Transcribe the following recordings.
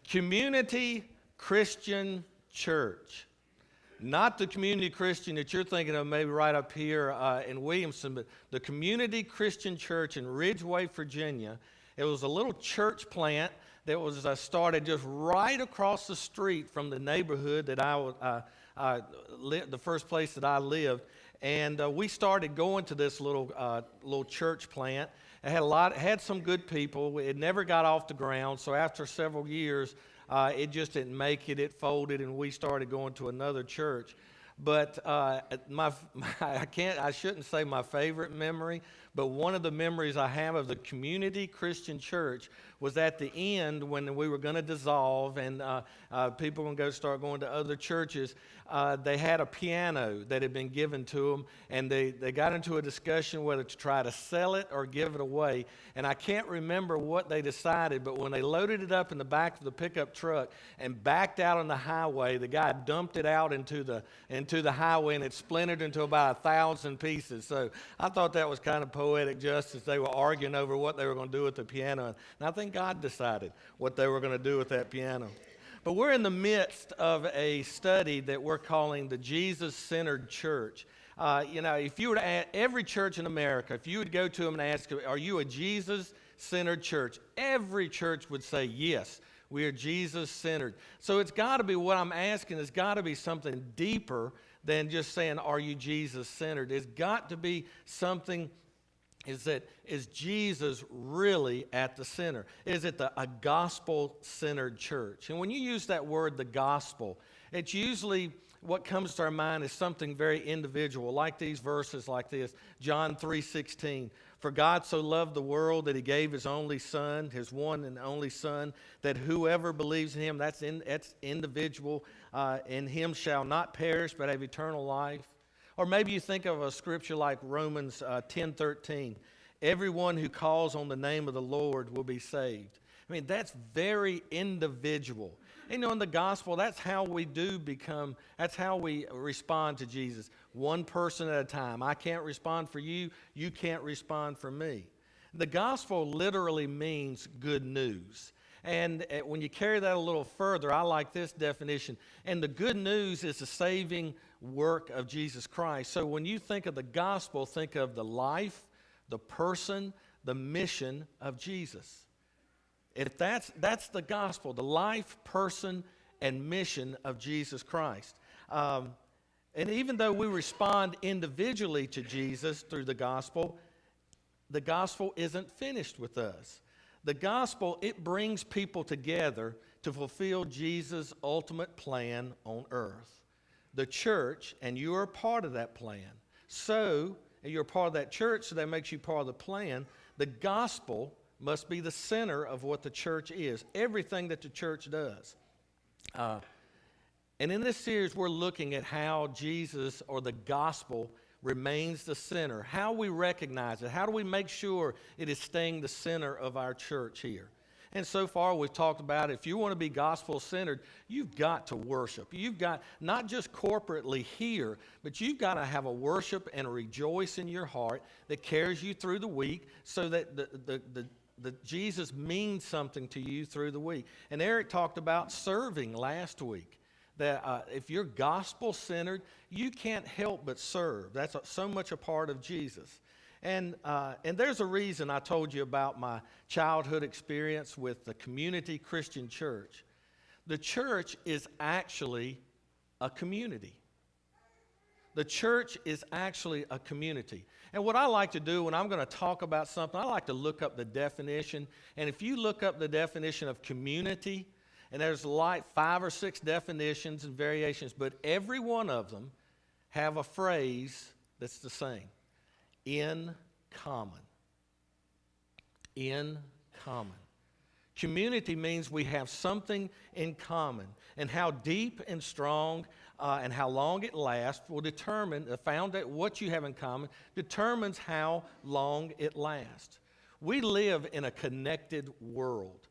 Community Christian Church. Not the community Christian that you're thinking of maybe right up here in Williamson, but the Community Christian Church in Ridgeway, Virginia. It was a little church plant that was started just right across the street from the neighborhood that the first place that I lived. And we started going to this little church plant. It had some good people. It never got off the ground. So after several years, it just didn't make it. It folded, and we started going to another church. But I shouldn't say my favorite memory, but one of the memories I have of the Community Christian Church was at the end when we were going to dissolve and people were going to start going to other churches. They had a piano that had been given to them, and they got into a discussion whether to try to sell it or give it away. And I can't remember what they decided, but when they loaded it up in the back of the pickup truck and backed out on the highway, the guy dumped it out into the highway, and it splintered into about 1,000 pieces. So I thought that was kind of poetic justice. They were arguing over what they were going to do with the piano, and I think God decided what they were going to do with that piano. But we're in the midst of a study that we're calling the Jesus-Centered Church. If you were to ask every church in America, if you would go to them and ask, are you a Jesus-centered church? Every church would say, yes, we are Jesus-centered. So it's got to be, what I'm asking has got to be something deeper than just saying, are you Jesus-centered? It's got to be something. Is Jesus really at the center? Is it a gospel-centered church? And when you use that word, the gospel, it's usually what comes to our mind is something very individual, like these verses like this. John 3:16, for God so loved the world that he gave his only son, his one and only son, that whoever believes in him, that's individual, in him shall not perish but have eternal life. Or maybe you think of a scripture like Romans 10:13. Everyone who calls on the name of the Lord will be saved. I mean, that's very individual. And, in the gospel, that's how we respond to Jesus. One person at a time. I can't respond for you. You can't respond for me. The gospel literally means good news. And when you carry that a little further, I like this definition. And the good news is the saving work of Jesus Christ. So when you think of the gospel, think of the life, the person, the mission of Jesus. If that's the gospel, the life, person, and mission of Jesus Christ. And even though we respond individually to Jesus through the gospel isn't finished with us. The gospel, it brings people together to fulfill Jesus' ultimate plan on earth. The church, and you are a part of that plan. So, and you're a part of that church, so that makes you part of the plan. The gospel must be the center of what the church is, everything that the church does. And in this series, we're looking at how Jesus, or the gospel, remains the center, how we recognize it, how do we make sure it is staying the center of our church here. And so far we've talked about if you want to be gospel-centered, you've got to worship. You've got, not just corporately here, but you've got to have a worship and a rejoice in your heart that carries you through the week so that the Jesus means something to you through the week. And Eric talked about serving last week. That if you're gospel-centered, you can't help but serve. That's so much a part of Jesus. And there's a reason I told you about my childhood experience with the Community Christian Church. The church is actually a community. The church is actually a community. And what I like to do when I'm going to talk about something, I like to look up the definition. And if you look up the definition of community, and there's like 5 or 6 definitions and variations, but every one of them have a phrase that's the same. In common. In common. Community means we have something in common. And how deep and strong and how long it lasts will determine, what you have in common determines how long it lasts. We live in a connected world.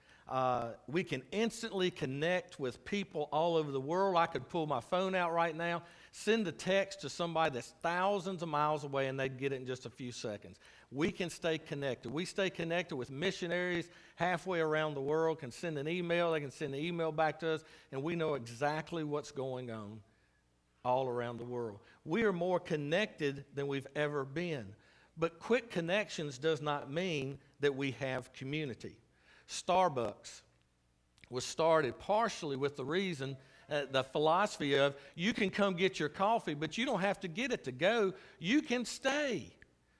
We can instantly connect with people all over the world. I could pull my phone out right now, send a text to somebody that's thousands of miles away, and they'd get it in just a few seconds. we can stay connected. We stay connected with missionaries halfway around the world, can send an email, they can send an email back to us, and we know exactly what's going on all around the world. We are more connected than we've ever been. But quick connections does not mean that we have community. Starbucks was started partially with the reason, the philosophy of you can come get your coffee, but you don't have to get it to go. You can stay.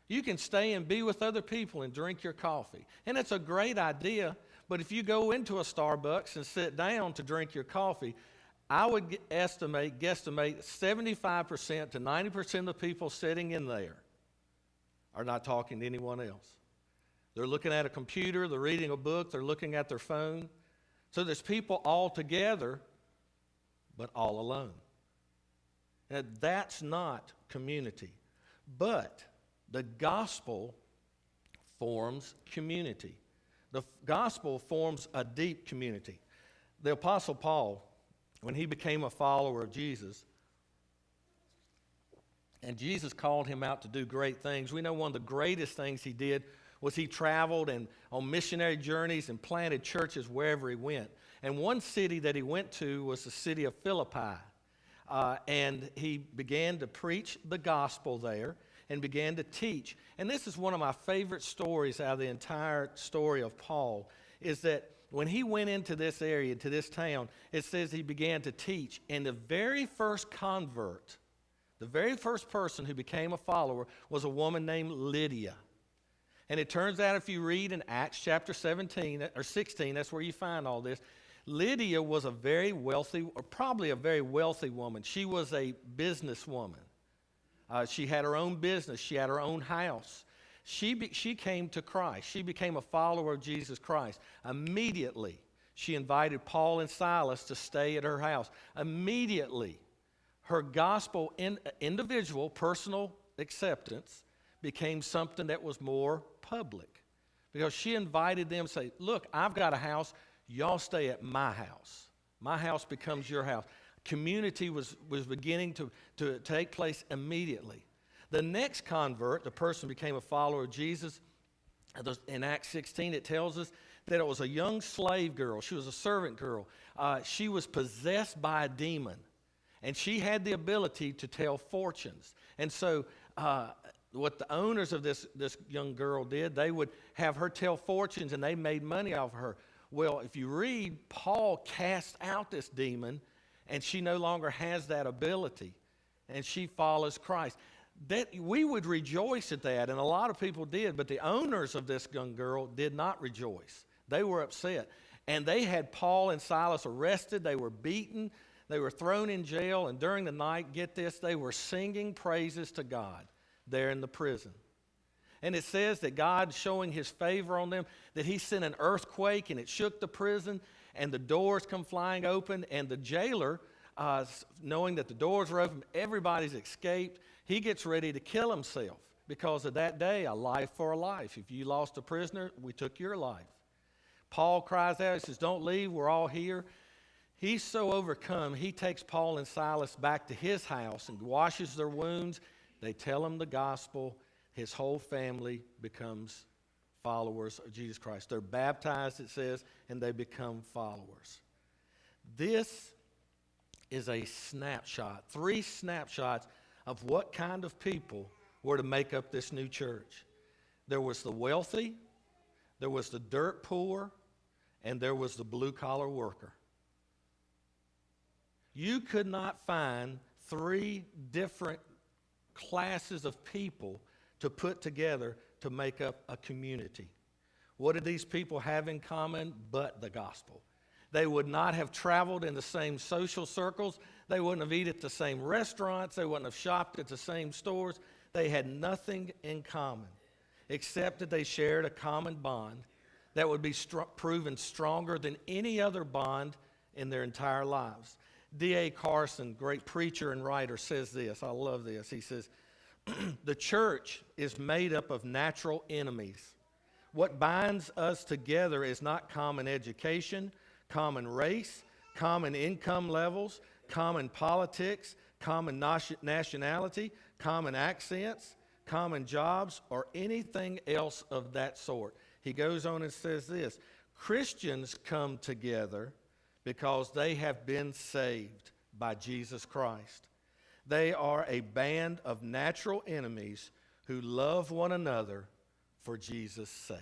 You can stay and be with other people and drink your coffee. And it's a great idea, but if you go into a Starbucks and sit down to drink your coffee, I would guesstimate 75% to 90% of the people sitting in there are not talking to anyone else. They're looking at a computer, they're reading a book, they're looking at their phone. So there's people all together, but all alone. And that's not community. But the gospel forms community. The gospel forms a deep community. The Apostle Paul, when he became a follower of Jesus, and Jesus called him out to do great things, we know one of the greatest things he did was he traveled and on missionary journeys and planted churches wherever he went. And one city that he went to was the city of Philippi. And he began to preach the gospel there and began to teach. And this is one of my favorite stories out of the entire story of Paul, is that when he went into this area, to this town, it says he began to teach. And the very first convert, the very first person who became a follower was a woman named Lydia. And it turns out if you read in Acts chapter 17 or 16, that's where you find all this. Lydia was a very wealthy, or probably a very wealthy woman. She was a businesswoman. She had her own business. She had her own house. She came to Christ. She became a follower of Jesus Christ. Immediately, she invited Paul and Silas to stay at her house. Immediately, her gospel individual, personal acceptance became something that was more public, because she invited them to say, look, I've got a house. Y'all stay at my house. My house becomes your house. Community was beginning to take place immediately. The next convert, the person who became a follower of Jesus, in Acts 16 it tells us that it was a young slave girl. She was a servant girl. She was possessed by a demon, and she had the ability to tell fortunes. And so what the owners of this young girl did, they would have her tell fortunes, and they made money off of her. Well, if you read, Paul cast out this demon, and she no longer has that ability, and she follows Christ. That we would rejoice at that, and a lot of people did, but the owners of this young girl did not rejoice. They were upset, and they had Paul and Silas arrested. They were beaten. They were thrown in jail, and during the night, get this, they were singing praises to God there in the prison. And it says that God, showing his favor on them, that he sent an earthquake and it shook the prison, and the doors come flying open, and the jailer, knowing that the doors were open, everybody's escaped, he gets ready to kill himself because of that day, a life for a life. If you lost a prisoner, we took your life. Paul cries out, he says, don't leave, we're all here. He's so overcome, he takes Paul and Silas back to his house and washes their wounds. They tell him the gospel. His whole family becomes followers of Jesus Christ. They're baptized, it says, and they become followers. This is a snapshot, 3 snapshots of what kind of people were to make up this new church. There was the wealthy, there was the dirt poor, and there was the blue-collar worker. You could not find 3 different classes of people to put together to make up a community. What did these people have in common but the gospel? They would not have traveled in the same social circles. They wouldn't have eaten at the same restaurants. They wouldn't have shopped at the same stores. They had nothing in common except that they shared a common bond that would be proven stronger than any other bond in their entire lives. D.A. Carson, great preacher and writer, says this. I love this. He says, the church is made up of natural enemies. What binds us together is not common education, common race, common income levels, common politics, common nationality, common accents, common jobs, or anything else of that sort. He goes on and says this: Christians come together because they have been saved by Jesus Christ. They are a band of natural enemies who love one another for Jesus' sake.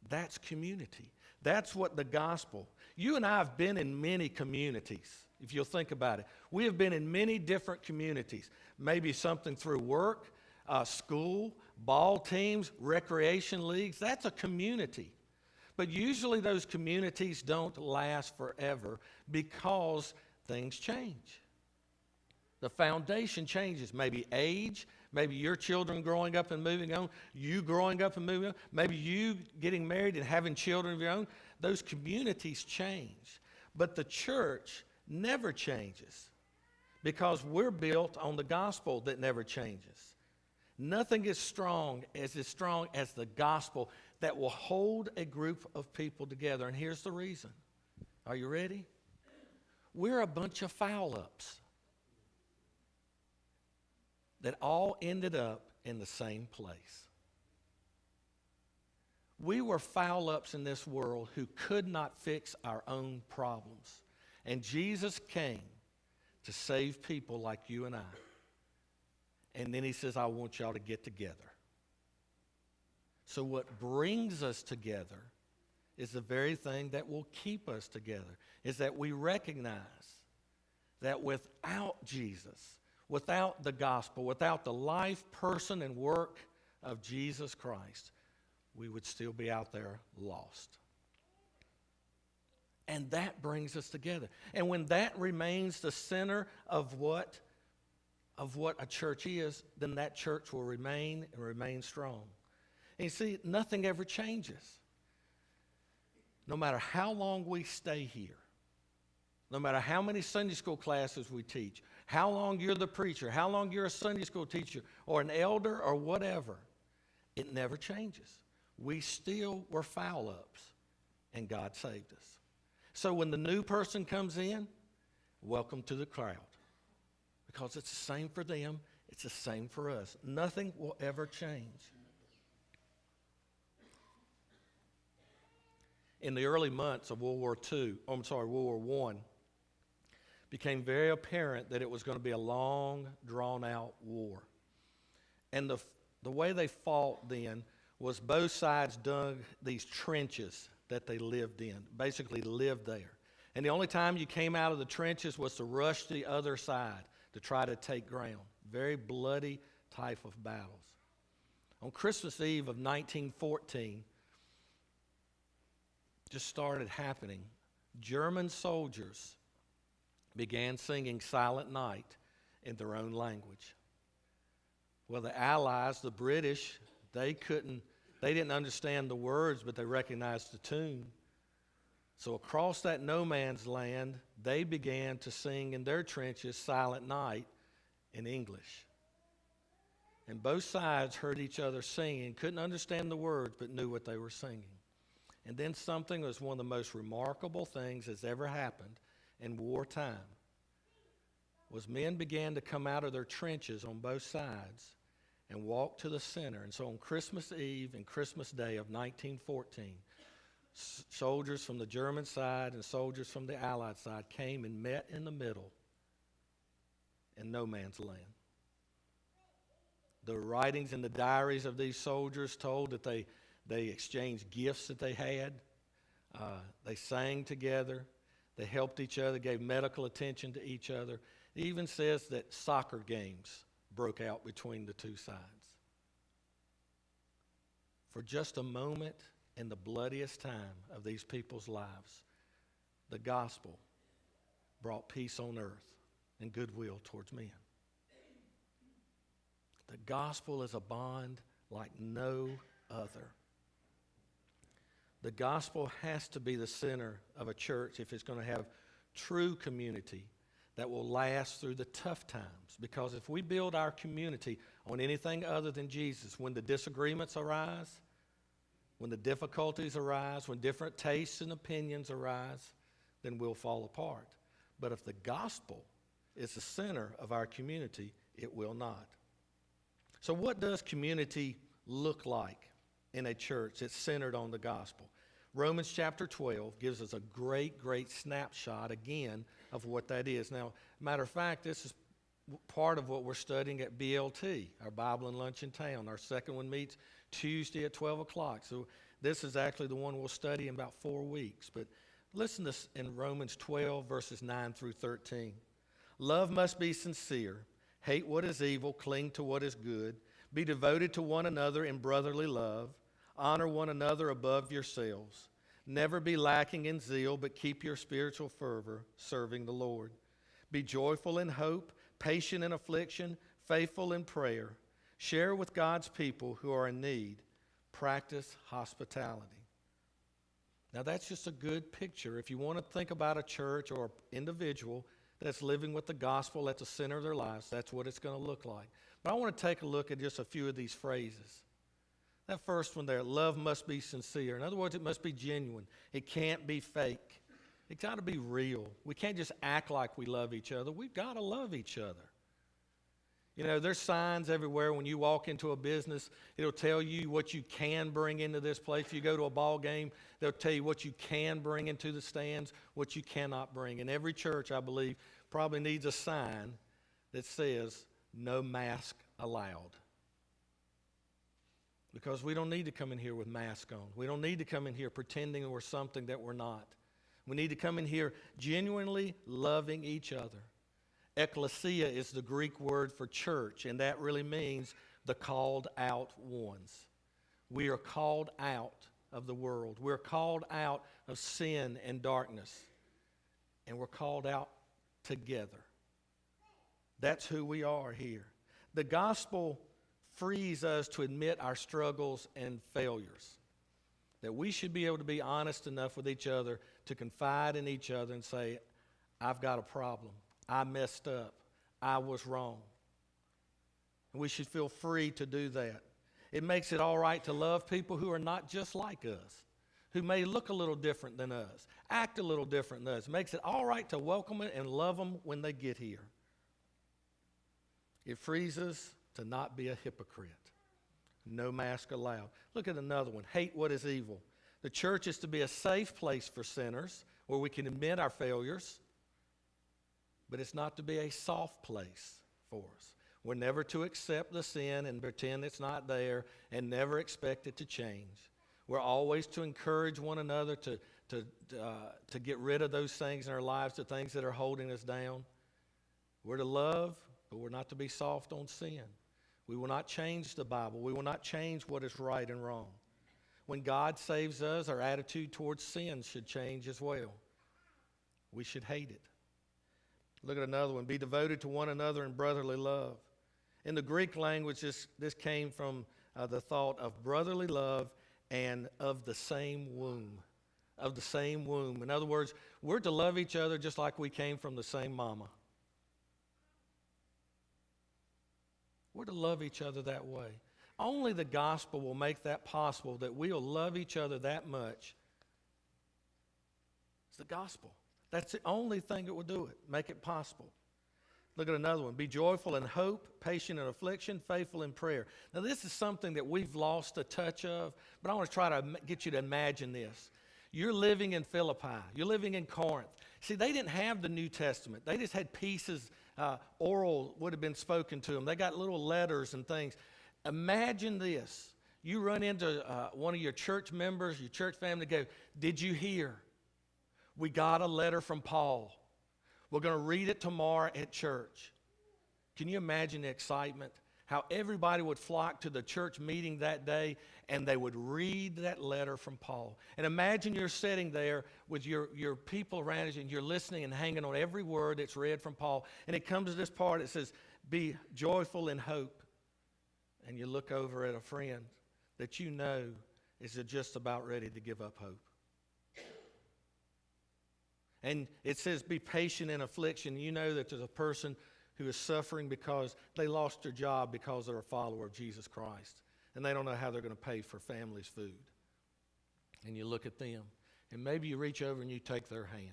That's community. That's what the gospel. You and I have been in many communities, if you'll think about it. We have been in many different communities. Maybe something through work, school, ball teams, recreation leagues. That's a community. But usually those communities don't last forever because things change. The foundation changes. Maybe age, maybe your children growing up and moving on, you growing up and moving on, maybe you getting married and having children of your own. Those communities change. But the church never changes because we're built on the gospel that never changes. Nothing is strong as the gospel that will hold a group of people together. And here's the reason. Are you ready? We're a bunch of foul-ups that all ended up in the same place. We were foul-ups in this world who could not fix our own problems. And Jesus came to save people like you and I. And then he says, I want y'all to get together. So what brings us together is the very thing that will keep us together, is that we recognize that without Jesus, without the gospel, without the life, person, and work of Jesus Christ, we would still be out there lost. And that brings us together. And when that remains the center of what a church is, then that church will remain and remain strong. And you see, nothing ever changes. No matter how long we stay here, no matter how many Sunday school classes we teach, how long you're the preacher, how long you're a Sunday school teacher or an elder or whatever, it never changes. We still were foul-ups, and God saved us. So when the new person comes in, welcome to the crowd. Because it's the same for them, it's the same for us. Nothing will ever change. In the early months of World War I, became very apparent that it was going to be a long, drawn-out war. And the way they fought then was both sides dug these trenches that they lived in, basically lived there. And the only time you came out of the trenches was to rush to the other side to try to take ground. Very bloody type of battles. On Christmas Eve of 1914, just started happening. German soldiers began singing Silent Night in their own language. Well, the Allies, the British, they didn't understand the words, but they recognized the tune. So across that no man's land, they began to sing in their trenches Silent Night in English. And both sides heard each other singing, couldn't understand the words, but knew what they were singing. And then something that was one of the most remarkable things that's ever happened in wartime was men began to come out of their trenches on both sides and walk to the center. And so on Christmas Eve and Christmas Day of 1914, soldiers from the German side and soldiers from the Allied side came and met in the middle in no man's land. The writings in the diaries of these soldiers told that they exchanged gifts that they had. They sang together. They helped each other, gave medical attention to each other. It even says that soccer games broke out between the two sides. For just a moment in the bloodiest time of these people's lives, the gospel brought peace on earth and goodwill towards men. The gospel is a bond like no other. The gospel has to be the center of a church if it's going to have true community that will last through the tough times. Because if we build our community on anything other than Jesus, when the disagreements arise, when the difficulties arise, when different tastes and opinions arise, then we'll fall apart. But if the gospel is the center of our community, it will not. So what does community look like in a church that's centered on the gospel? Romans chapter 12 gives us a great, great snapshot again of what that is. Now, matter of fact, this is part of what we're studying at BLT, our Bible and Lunch in Town. Our second one meets Tuesday at 12 o'clock. So this is actually the one we'll study in about 4 weeks. But listen to this in Romans 12, verses 9 through 13. Love must be sincere. Hate what is evil. Cling to what is good. Be devoted to one another in brotherly love. Honor one another above yourselves. Never be lacking in zeal, but keep your spiritual fervor, serving the Lord. Be joyful in hope, patient in affliction, faithful in prayer. Share with God's people who are in need. Practice hospitality. Now that's just a good picture. If you want to think about a church or individual that's living with the gospel at the center of their lives, that's what it's going to look like. But I want to take a look at just a few of these phrases. That first one there, love must be sincere. In other words, it must be genuine. It can't be fake. It's got to be real. We can't just act like we love each other. We've got to love each other. You know, there's signs everywhere. When you walk into a business, it'll tell you what you can bring into this place. If you go to a ball game, they'll tell you what you can bring into the stands, what you cannot bring. And every church, I believe, probably needs a sign that says, no mask allowed. Because we don't need to come in here with masks on. We don't need to come in here pretending we're something that we're not. We need to come in here genuinely loving each other. Ecclesia is the Greek word for church, and that really means the called out ones. We are called out of the world. We're called out of sin and darkness. And we're called out together. That's who we are here. The gospel frees us to admit our struggles and failures. That we should be able to be honest enough with each other to confide in each other and say, I've got a problem. I messed up. I was wrong. And we should feel free to do that. It makes it all right to love people who are not just like us, who may look a little different than us, act a little different than us. It makes it all right to welcome it and love them when they get here. It frees us to not be a hypocrite. No mask allowed. Look at another one. Hate what is evil. The church is to be a safe place for sinners where we can admit our failures, but it's not to be a soft place for us. We're never to accept the sin and pretend it's not there and never expect it to change. We're always to encourage one another to get rid of those things in our lives, the things that are holding us down. We're to love, but we're not to be soft on sin. We will not change the Bible. We will not change what is right and wrong. When God saves us, our attitude towards sin should change as well. We should hate it. Look at another one. Be devoted to one another in brotherly love. In the Greek language, this came from the thought of brotherly love and of the same womb. Of the same womb. In other words, we're to love each other just like we came from the same mama. We're to love each other that way. Only the gospel will make that possible, that we'll love each other that much. It's the gospel. That's the only thing that will do it, make it possible. Look at another one. Be joyful in hope, patient in affliction, faithful in prayer. Now, this is something that we've lost a touch of, but I want to try to get you to imagine this. You're living in Philippi. You're living in Corinth. See, they didn't have the New Testament. They just had pieces, oral would have been spoken to them. They got little letters and things. Imagine this. You run into one of your church members, your church family, go, did you hear? We got a letter from Paul. We're going to read it tomorrow at church. Can you imagine the excitement? How everybody would flock to the church meeting that day and they would read that letter from Paul. And imagine you're sitting there with your people around you and you're listening and hanging on every word that's read from Paul. And it comes to this part, it says, be joyful in hope. And you look over at a friend that you know is just about ready to give up hope. And it says, be patient in affliction. You know that there's a person who is suffering because they lost their job because they're a follower of Jesus Christ. And they don't know how they're going to pay for family's food. And you look at them, and maybe you reach over and you take their hand.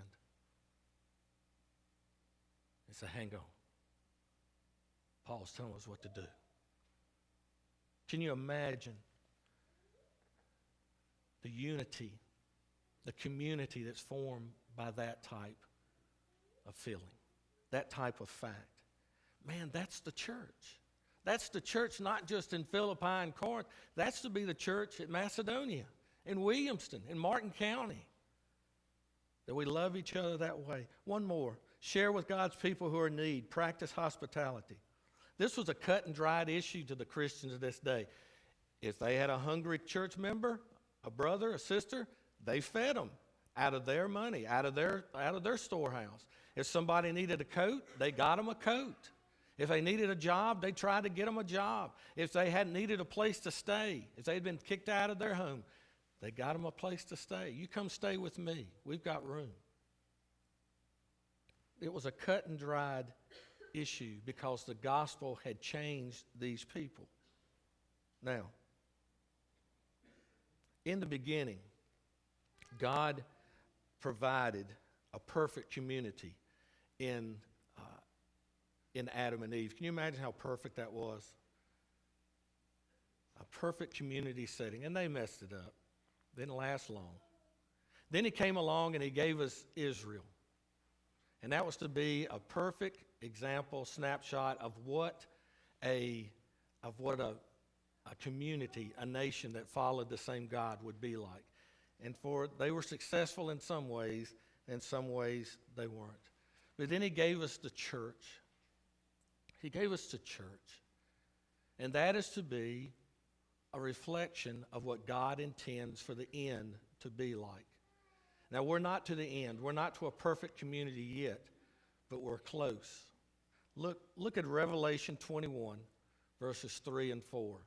And say, hang on. Paul's telling us what to do. Can you imagine the unity, the community that's formed by that type of feeling, that type of fact? Man, that's the church. That's the church not just in Philippi and Corinth. That's to be the church at Macedonia, in Williamston, in Martin County. That we love each other that way. One more. Share with God's people who are in need. Practice hospitality. This was a cut and dried issue to the Christians of this day. If they had a hungry church member, a brother, a sister, they fed them out of their money, out of their storehouse. If somebody needed a coat, they got them a coat. If they needed a job, they tried to get them a job. If they had needed a place to stay, if they had been kicked out of their home, they got them a place to stay. You come stay with me. We've got room. It was a cut and dried issue because the gospel had changed these people. Now, in the beginning, God provided a perfect community in Adam and Eve. Can you imagine how perfect that was? A perfect community setting, and they messed it up. Didn't last long. Then he came along and he gave us Israel. And that was to be a perfect example, snapshot of what a community, a nation that followed the same God would be like. And they were successful in some ways, and some ways they weren't. But then he gave us the church. He gave us the church. And that is to be a reflection of what God intends for the end to be like. Now, we're not to the end. We're not to a perfect community yet, but we're close. Look at Revelation 21, verses 3 and 4.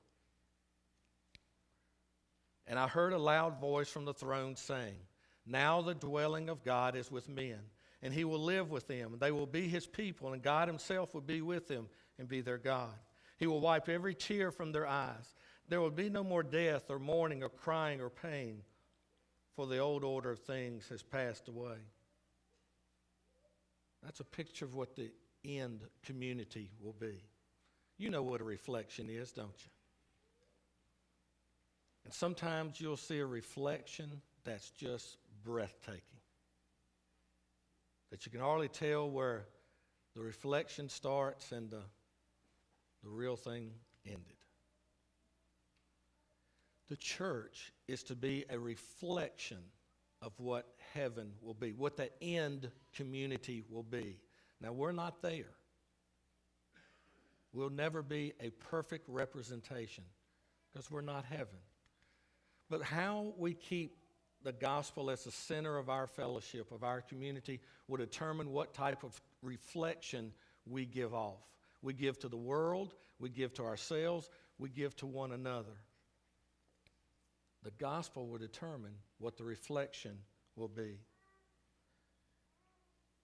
And I heard a loud voice from the throne saying, "Now the dwelling of God is with men, and he will live with them, and they will be his people, and God himself will be with them and be their God. He will wipe every tear from their eyes. There will be no more death or mourning or crying or pain, for the old order of things has passed away." That's a picture of what the end community will be. You know what a reflection is, don't you? And sometimes you'll see a reflection that's just breathtaking, that you can hardly tell where the reflection starts and the real thing ended. The church is to be a reflection of what heaven will be, what the end community will be. Now, we're not there. We'll never be a perfect representation because we're not heaven. But how we keep the gospel as the center of our fellowship, of our community, will determine what type of reflection we give off. We give to the world, we give to ourselves, we give to one another. The gospel will determine what the reflection will be.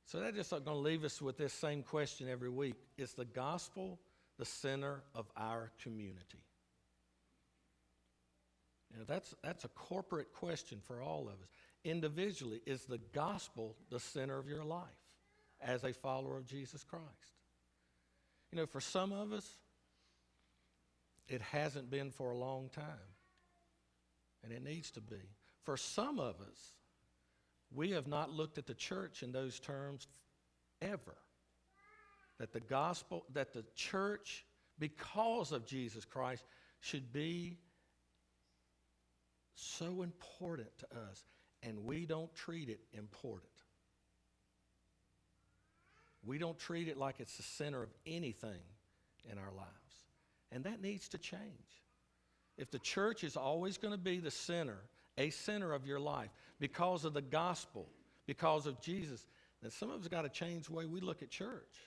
So that's just going to leave us with this same question every week. Is the gospel the center of our community? You know, that's a corporate question for all of us. Individually, is the gospel the center of your life as a follower of Jesus Christ? You know, for some of us, it hasn't been for a long time, and it needs to be. For some of us, we have not looked at the church in those terms ever. That the gospel, that the church, because of Jesus Christ, should be so important to us, and we don't treat it important. We don't treat it like it's the center of anything in our lives. And that needs to change. If the church is always going to be the center, a center of your life, because of the gospel, because of Jesus, then some of us got to change the way we look at church.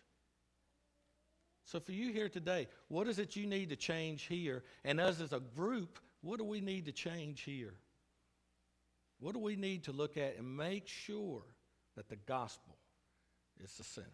So for you here today, what is it you need to change here? And us as a group, what do we need to change here? What do we need to look at and make sure that the gospel is the center?